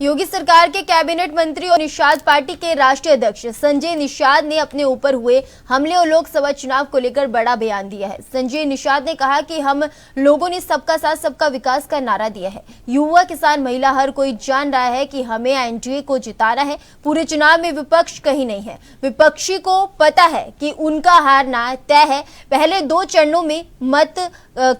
योगी सरकार के कैबिनेट मंत्री और निषाद पार्टी के राष्ट्रीय अध्यक्ष संजय निषाद ने अपने ऊपर हुए हमले और लोकसभा चुनाव को लेकर बड़ा बयान दिया है। संजय निषाद ने कहा कि हम लोगों ने सबका साथ सबका विकास का नारा दिया है। युवा, किसान, महिला हर कोई जान रहा है कि हमें एनडीए को जिताना है। पूरे चुनाव में विपक्ष कहीं नहीं है। विपक्षी को पता है कि उनका हारना तय है। पहले 2 चरणों में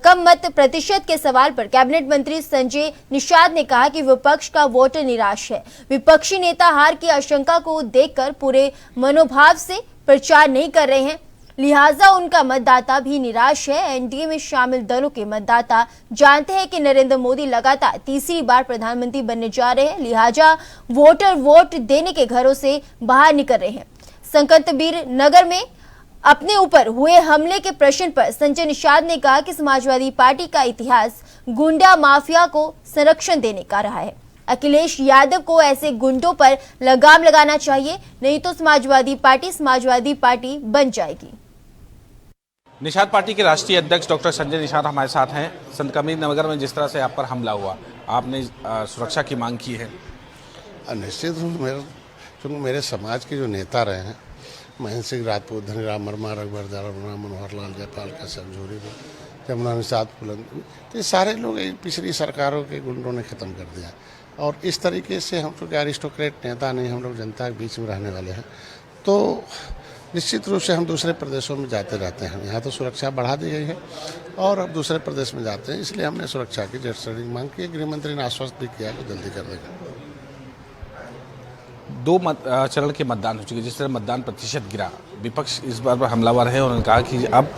कम मत प्रतिशत के सवाल पर कैबिनेट मंत्री संजय निषाद ने कहा कि विपक्ष का वोट निराश है। विपक्षी नेता हार की आशंका को देखकर पूरे मनोभाव से प्रचार नहीं कर रहे हैं, लिहाजा उनका मतदाता भी निराश है। एनडीए में शामिल दलों के मतदाता जानते हैं कि नरेंद्र मोदी लगातार तीसरी बार प्रधानमंत्री बनने जा रहे हैं, लिहाजा वोटर वोट देने के घरों से बाहर निकल रहे हैं। संतकबीर नगर में अपने ऊपर हुए हमले के प्रश्न पर संजय निषाद ने कहा कि समाजवादी पार्टी का इतिहास गुंडा माफिया को संरक्षण देने का रहा है। अखिलेश यादव को ऐसे गुंडों पर लगाम लगाना चाहिए, नहीं तो समाजवादी पार्टी बन जाएगी। निषाद पार्टी के राष्ट्रीय अध्यक्ष डॉक्टर संजय निषाद हमारे साथ हैं। संतकबीर नगर में जिस तरह से आप पर हमला हुआ, आपने सुरक्षा की मांग की है। निश्चित रूप से मेरे समाज के जो नेता रहे हैं, महेंद्र सिंह राजपूत, धनीराम वर्मा, रघुवर दास, मनोहर लाल, जयपाल कश्यप, झूरी, जमुना निषाद, बुलंद, तो ये सारे लोग पिछली सरकारों के गुंडों ने ख़त्म कर दिया। और इस तरीके से हम लोग एरिस्टोक्रेट नेता नहीं, हम लोग जनता के बीच में रहने वाले हैं, तो निश्चित रूप से हम दूसरे प्रदेशों में जाते रहते हैं। यहाँ तो सुरक्षा बढ़ा दी गई है और अब दूसरे प्रदेश में जाते हैं, इसलिए हमने सुरक्षा की जड़ मांग की। गृह मंत्री ने आश्वस्त भी किया कि जल्दी कर देगा। 2 चरण के मतदान हो चुके, जिस तरह मतदान प्रतिशत गिरा, विपक्ष इस बार पर हमलावर है। उन्होंने कहा कि अब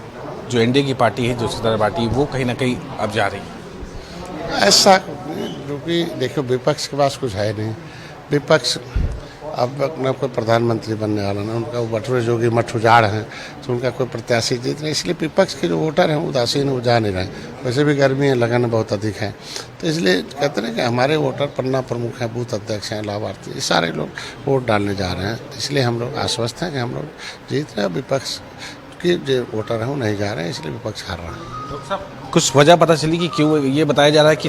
जो एनडीए की पार्टी है, जो सत्ताधारी पार्टी, वो कहीं ना कहीं अब जा रही है। ऐसा क्योंकि देखो, विपक्ष के पास कुछ है नहीं। विपक्ष अब न कोई प्रधानमंत्री बनने वाला, ना उनका वो बटुए जोगी मठ उजाड़ हैं, तो उनका कोई प्रत्याशी जीत नहीं। इसलिए विपक्ष के जो वोटर हैं उदासीन, वो जा नहीं रहे। वैसे भी गर्मी है, लगन बहुत अधिक है, तो इसलिए कहते हैं कि हमारे वोटर पन्ना प्रमुख हैं, बूथ अध्यक्ष हैं, लाभार्थी, ये सारे लोग वोट डालने जा रहे हैं। इसलिए हम लोग आश्वस्त हैं कि हम लोग जीत रहे हैं। विपक्ष के जो वोटर हैं वो नहीं जा रहे हैं, इसलिए विपक्ष हार रहा है। डॉक्टर साहब, कुछ वजह पता चली कि क्यों ये बताया जा रहा है कि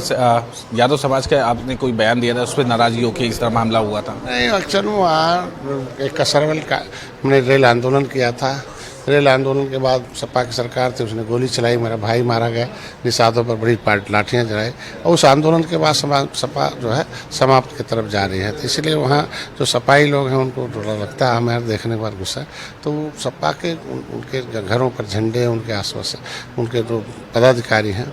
यादव समाज का आपने कोई बयान दिया था, उस पर नाराजगी होकर इस तरह मामला हुआ था? नहीं, अक्सर वहाँ एक कसरवल का हमने रेल आंदोलन किया था। रेल आंदोलन के बाद सपा की सरकार थी, उसने गोली चलाई, मेरा भाई मारा गया, निषादों पर बड़ी लाठियाँ जलाई, और उस आंदोलन के बाद सपा जो है समाप्त की तरफ जा रही है। तो इसलिए वहाँ जो सपाई लोग हैं उनको थोड़ा लगता है, हमें देखने के बाद गुस्सा, तो सपा के उनके घरों पर झंडे, उनके आसपास उनके जो पदाधिकारी हैं,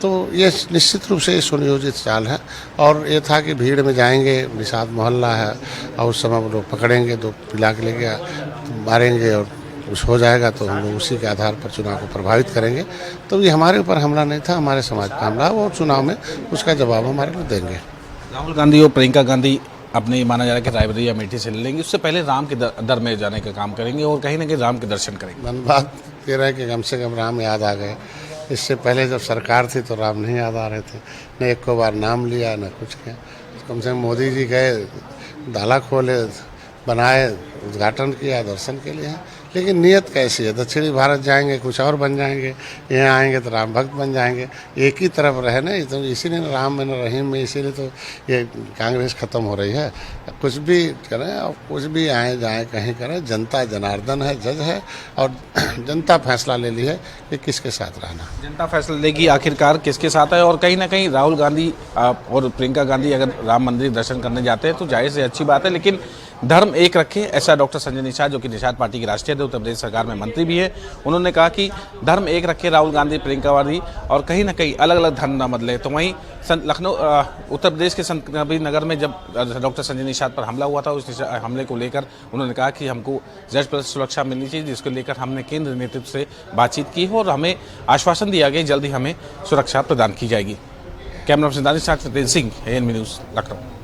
तो ये निश्चित रूप से सुनियोजित चाल है। और ये था कि भीड़ में जाएंगे, निषाद मोहल्ला है, और उस समय वो लोग पकड़ेंगे, तो पिला के लेके मारेंगे और कुछ हो जाएगा, तो हम लोग उसी के आधार पर चुनाव को प्रभावित करेंगे। तो ये हमारे ऊपर हमला नहीं था, हमारे समाज का हमला, वो चुनाव में उसका जवाब हमारे लोग देंगे। राहुल गांधी और प्रियंका गांधी अपने माना जा रहा है कि रायबरेली या अमेठी से ले लेंगे, उससे पहले राम के दर में जाने का काम करेंगे और कहीं ना कहीं राम के दर्शन करेंगे। मन बात कह रहे हैं कि कम से कम राम याद आ गए। इससे पहले जब सरकार थी तो राम नहीं याद आ रहे थे, न एक को बार नाम लिया, न कुछ किया। कम से कम मोदी जी गए, डाला खोले, बनाए, उद्घाटन किया, दर्शन के लिए। लेकिन नियत कैसी है? दक्षिणी भारत जाएंगे कुछ और बन जाएंगे, यहाँ आएंगे तो राम भक्त बन जाएंगे। एक ही तरफ रहे ना, तो इसीलिए राम में न रहीम में, इसीलिए तो ये कांग्रेस खत्म हो रही है। कुछ भी करें और कुछ भी आए जाए कहीं करें, जनता जनार्दन है, जज है, और जनता फैसला ले ली है कि किसके साथ रहना। जनता फैसला लेगी आखिरकार किसके साथ है। और कहीं ना कहीं राहुल गांधी और प्रियंका गांधी अगर राम मंदिर दर्शन करने जाते हैं तो जाहिर से अच्छी बात है, लेकिन धर्म एक रखे, ऐसा डॉक्टर संजय निषाद, जो कि निषाद पार्टी के राष्ट्रीय अध्यक्ष, उत्तर प्रदेश सरकार में मंत्री भी है, उन्होंने कहा कि धर्म एक रखे राहुल गांधी, प्रियंका गांधी, और कहीं ना कहीं अलग अलग धर्म न बदले। तो वहीं लखनऊ, उत्तर प्रदेश के संतकबीर नगर में जब डॉक्टर संजय निषाद पर हमला हुआ था, उस हमले को लेकर उन्होंने कहा कि हमको जज पर सुरक्षा मिलनी चाहिए, जिसको लेकर हमने केंद्र नेतृत्व से बातचीत की है और हमें आश्वासन दिया गया जल्द ही हमें सुरक्षा प्रदान की जाएगी। Camera person Danish Singh, ANB news, Lucknow.